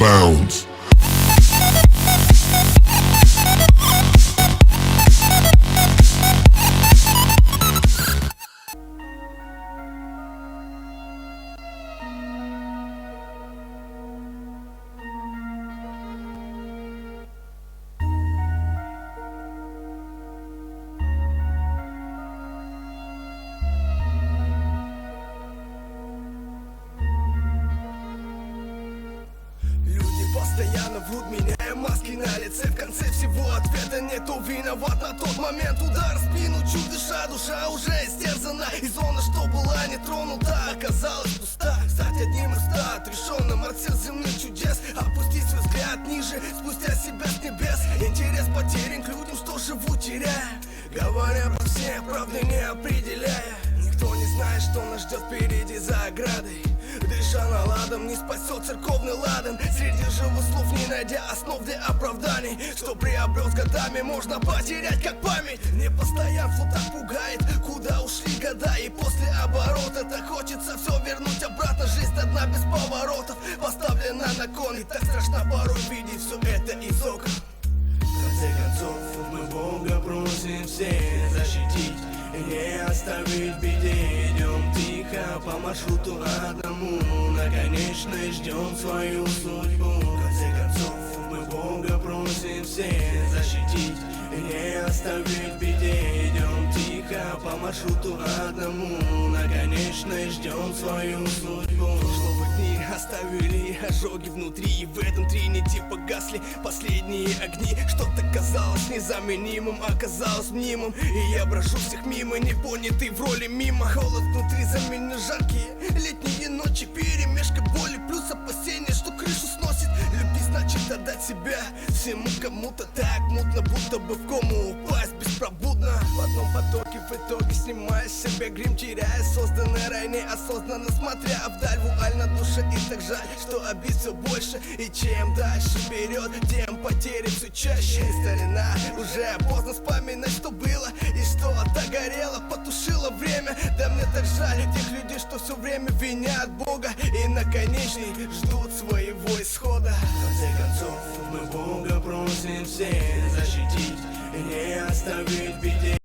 bounce. Постоянно врут, меняя маски на лице. В конце всего ответа нету, виноват на тот момент. Удар в спину, чуть дыша, душа уже истерзана. И зона, что была не тронута, оказалась пуста. Стать одним из 100 отрешенным от всех земных чудес. Опустить свой взгляд ниже, спустя себя с небес. Интерес потерян к людям, что живут, теряя. Говоря по всем, правды не определяя. Никто не знает, что нас ждет впереди за оградой. Дыша наладом, не спасет церковный ладан. Среди живых слов, не найдя основ для оправданий. Что приобрел с годами, можно потерять как память. Непостоянство так пугает, куда ушли года. И после оборота так хочется все вернуть обратно. Жизнь одна без поворотов, поставлена на кон. И так страшно порой видеть все это из окон. В конце концов, мы Бога просим всех защитить и не оставить в беде. Идем тихо по маршруту одному, на конечной ждем свою судьбу. В конце концов, мы Бога просим всех защитить и не оставить в беде. Идем тихо по маршруту одному, на конечной ждем свою судьбу. Прошлого дни оставили ожоги внутри, и в этом тринити погасли последние огни. Что-то казалось незаменимым, оказалось мнимым. И я брошу всех мимо, не понятый в роли мимо. Холод внутри заменил жаркие летние ночи, перемешка боли плюс опасения, что крышу сносит. Любить значит отдать себя всему кому-то так мутно, будто бы в кому упасть беспробудно. В одном потоке в итоге снимая с себя грим, теряя созданное ранее, осознанно смотря вдаль. Вуаль на душе, и так жаль, что обид все больше. И чем дальше вперед, тем потери все чаще. И старина, уже поздно вспоминать, что было и что догорело, потушило время. Да мне так жаль тех людей, что все время винят Бога и на конечный ждут своего исхода. В конце концов, мы Бога просим всех защитить и не оставить в беде.